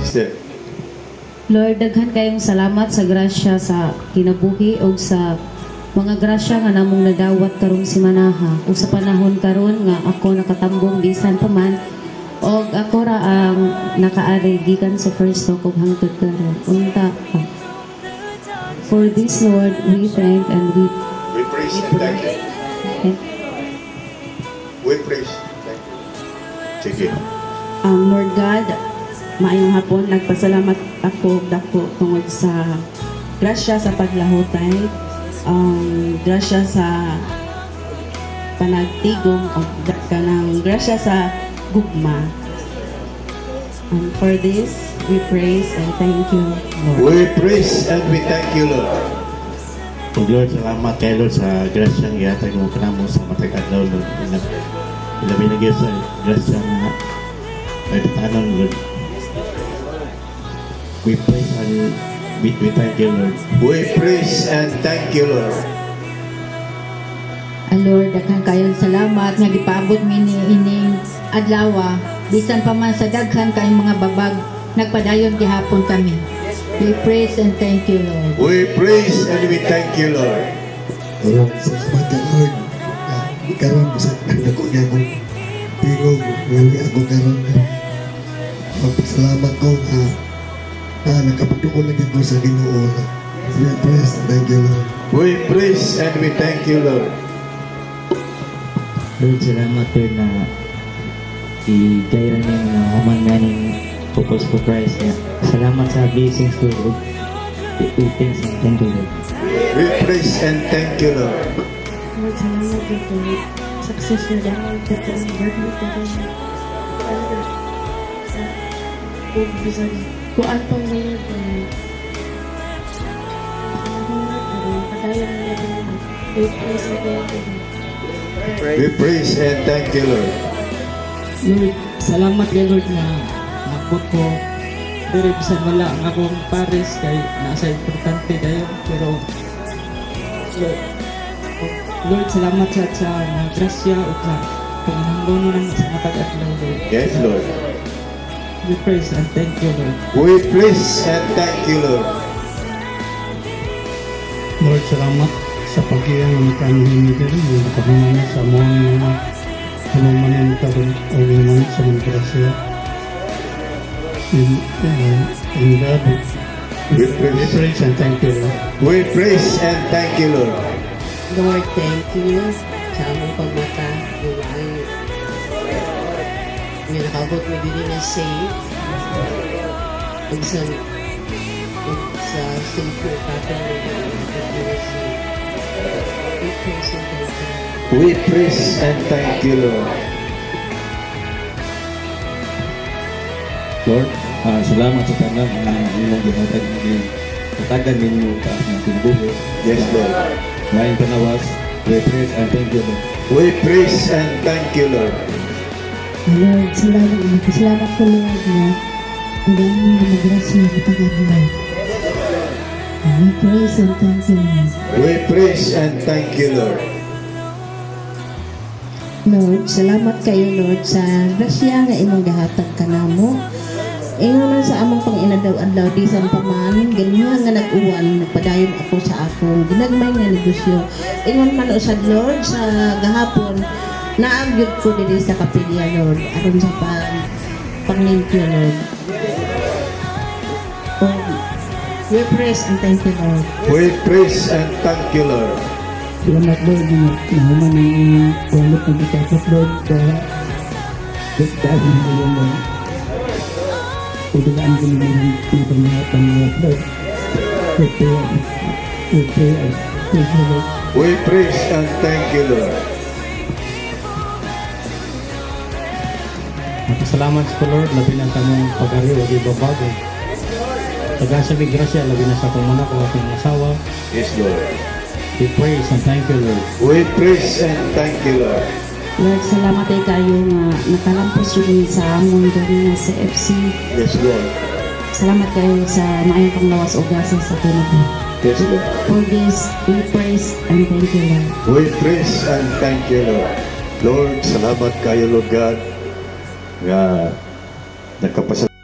Sister. Lord, daghan kayong salamat sa grasya sa kinabuhi o sa mga grasya nga namong nadawat karong simanaha o sa panahon karon nga ako nakatambong bisan pa man o ako ra ang nakaari gikan sa first talk of hangtod karon unta ka. For this, Lord, we thank and we praise and thank you. We praise. Thank you. Sige. Lord God, maayong hapon, nagpasalamat ako dako tungod sa grasya sa paglahutay, grasya sa panagtigom o kanang grasya sa gugma. For this, we praise and thank you, Lord. We praise and we thank you, Lord. O Lord, salamat kay Lord sa grasya ng ihatag mo kanamo sa matag adlaw, Lord. Ilabi na gyud sa grasya nga ay tanon, Lord. We praise and we thank you, Lord. We praise and thank you, Lord. Lord, daghang kayong salamat nga gipaabot mi ni ining adlaw bisan pa man sa daghan kayong mga babag nagpadayon gihapon kami. We praise and thank you, Lord. We praise and we thank you, Lord. Lord, salamat ka, Lord. Karon sa dako niya ko tingog nga ako karon. Salamat ko nakapagdo ko lagi ko sa Ginoo. We praise and thank you, Lord. We praise and we thank you, Lord. Lord, salamat Lord na i-gayran niyo na human maning focus for Christ. Salamat sa blessings Lord. We praise and thank you, Lord. We praise and thank you, Lord. Lord, salamat dito. Success na dahil dito ang gagawin ko rin. Kung bisan, kuan pang ngayon ko. Padayon na rin. We praise and thank you. We praise and thank you, Lord. Lord, salamat kay Lord na nakbot ko. Pero bisan wala ang akong pares kay nasa importante dayon. Pero Lord, salamat sa grasya o sa panghanggon ng sa matag-adlaw, Lord. Yes, Lord. We praise and thank you, Lord. We praise and thank you, Lord. Lord, salamat sa pag-iyang ng kanihin nito rin. Nakapangalan sa mga pulumanin karon o naman sa mga grasya. In God, we praise and thank you, Lord. We praise and thank you, Lord. Lord, thank you sa among pagmata nga nakabot mo din na safe ug sa safe pattern We praise and thank you, Lord. Lord, salamat sa tanan na imong gihatag ng katagan ninyo taas ng kinabuhi. Yes, Lord. Maayong panawas, we praise and thank you, Lord. We praise and thank you, Lord. Lord, salamat ko, Lord, na hanggang mo na magrasya na pag-adlaw. We praise and thank you, Lord. We praise and thank you, Lord. Lord, salamat kayo, Lord, sa grasya nga imong gihatag kanamo. Ingon man sa among pang-inadlaw-adlaw bisan pa man ganyan nga nag-uwan nagpadayon ako sa akong ginagmay nga negosyo. Ingon man usad, Lord, sa gahapon naagyod ko diri sa kapilya, Lord, aron sa panglingkyo, Lord. We praise and thank you, Lord. We praise and thank you, Lord. Salamat, Lord, na human ang kulot ng itakot, Lord, dahil mo yun, Lord. Pagdagaan ko naman ang pangyapan niya, Lord. We praise and thank you, Lord. Salamat sa Lord, labi na tamong pag-ari o ibabago. Tagaan sa grasya, labi na sa akong manak o aking asawa. Yes, Lord. We praise and thank you, Lord. We praise and thank you, Lord. Lord, salamat kayo nga nakalampos rin sa among gawin sa FC. Yes, Lord. Salamat kayo sa maayong panglawas o gasa sa kinabuhi. Yes, Lord. For this, we praise and thank you, Lord. We praise and thank you, Lord. Lord, salamat kayo, Lord God, nga nagkapasalamat